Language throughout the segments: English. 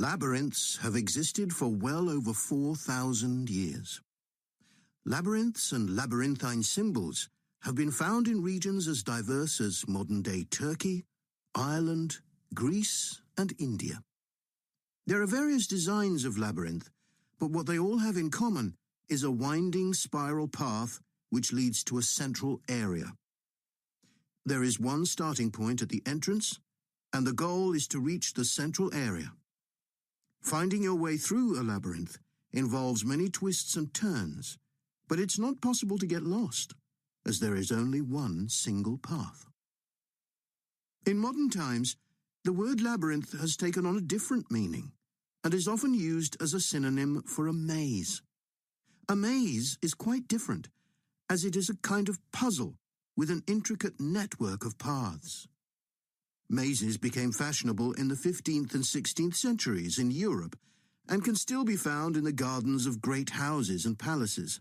Labyrinths have existed for well over 4,000 years. Labyrinths and labyrinthine symbols have been found in regions as diverse as modern-day Turkey, Ireland, Greece, and India. There are various designs of labyrinth, but what they all have in common is a winding spiral path which leads to a central area. There is one starting point at the entrance, and the goal is to reach the central area. Finding your way through a labyrinth involves many twists and turns, but it's not possible to get lost, as there is only one single path. In modern times, the word labyrinth has taken on a different meaning and is often used as a synonym for a maze. A maze is quite different, as it is a kind of puzzle with an intricate network of paths. Mazes became fashionable in the 15th and 16th centuries in Europe and can still be found in the gardens of great houses and palaces.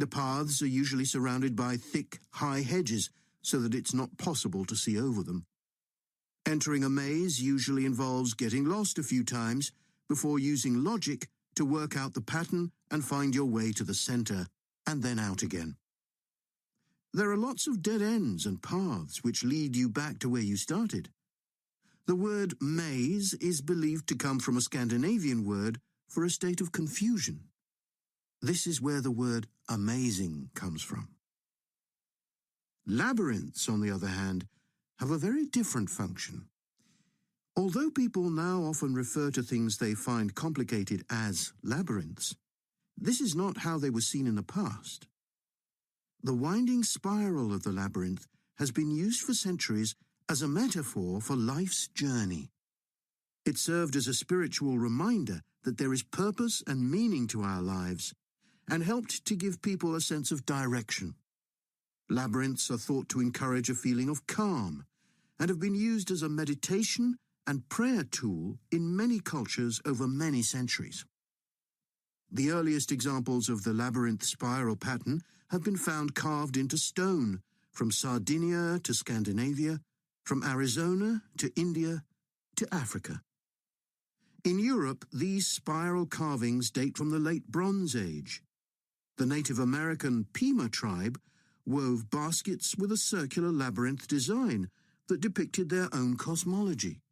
The paths are usually surrounded by thick, high hedges so that it's not possible to see over them. Entering a maze usually involves getting lost a few times before using logic to work out the pattern and find your way to the center and then out again. There are lots of dead ends and paths which lead you back to where you started. The word maze is believed to come from a Scandinavian word for a state of confusion. This is where the word amazing comes from. Labyrinths, on the other hand, have a very different function. Although people now often refer to things they find complicated as labyrinths, this is not how they were seen in the past. The winding spiral of the labyrinth has been used for centuries as a metaphor for life's journey. It served as a spiritual reminder that there is purpose and meaning to our lives and helped to give people a sense of direction. Labyrinths are thought to encourage a feeling of calm and have been used as a meditation and prayer tool in many cultures over many centuries. The earliest examples of the labyrinth spiral pattern have been found carved into stone, from Sardinia to Scandinavia, from Arizona to India to Africa. In Europe, these spiral carvings date from the late Bronze Age. The Native American Pima tribe wove baskets with a circular labyrinth design that depicted their own cosmology.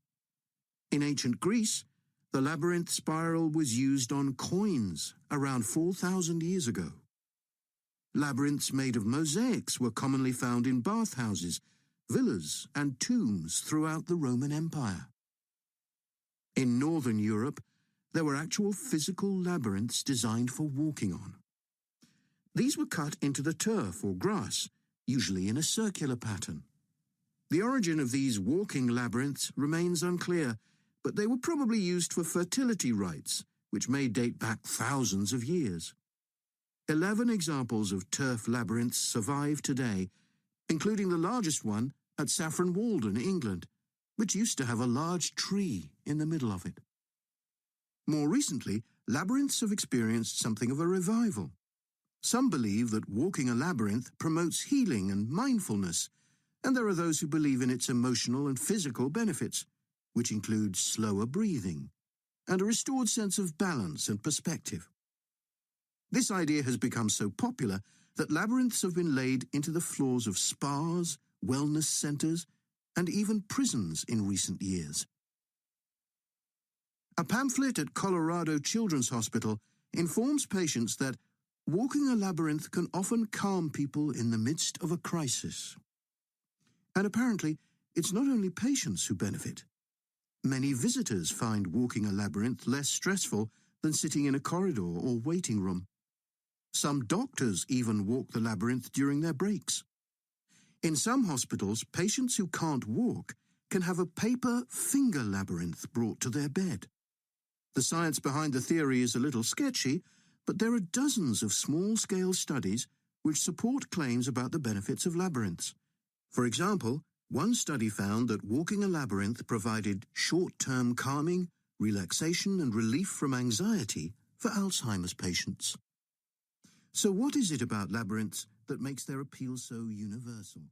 In ancient Greece, the labyrinth spiral was used on coins around 4,000 years ago. Labyrinths made of mosaics were commonly found in bathhouses, villas, and tombs throughout the Roman Empire. In Northern Europe, there were actual physical labyrinths designed for walking on. These were cut into the turf or grass, usually in a circular pattern. The origin of these walking labyrinths remains unclear, but they were probably used for fertility rites, which may date back thousands of years. 11 examples of turf labyrinths survive today, including the largest one at Saffron Walden, England, which used to have a large tree in the middle of it. More recently, labyrinths have experienced something of a revival. Some believe that walking a labyrinth promotes healing and mindfulness, and there are those who believe in its emotional and physical benefits, which include slower breathing and a restored sense of balance and perspective. This idea has become so popular that labyrinths have been laid into the floors of spas, wellness centers, and even prisons in recent years. A pamphlet at Colorado Children's Hospital informs patients that walking a labyrinth can often calm people in the midst of a crisis. And apparently, it's not only patients who benefit. Many visitors find walking a labyrinth less stressful than sitting in a corridor or waiting room. Some doctors even walk the labyrinth during their breaks. In some hospitals, patients who can't walk can have a paper finger labyrinth brought to their bed. The science behind the theory is a little sketchy, but there are dozens of small-scale studies which support claims about the benefits of labyrinths. For example, one study found that walking a labyrinth provided short-term calming, relaxation, and relief from anxiety for Alzheimer's patients. So what is it about labyrinths that makes their appeal so universal?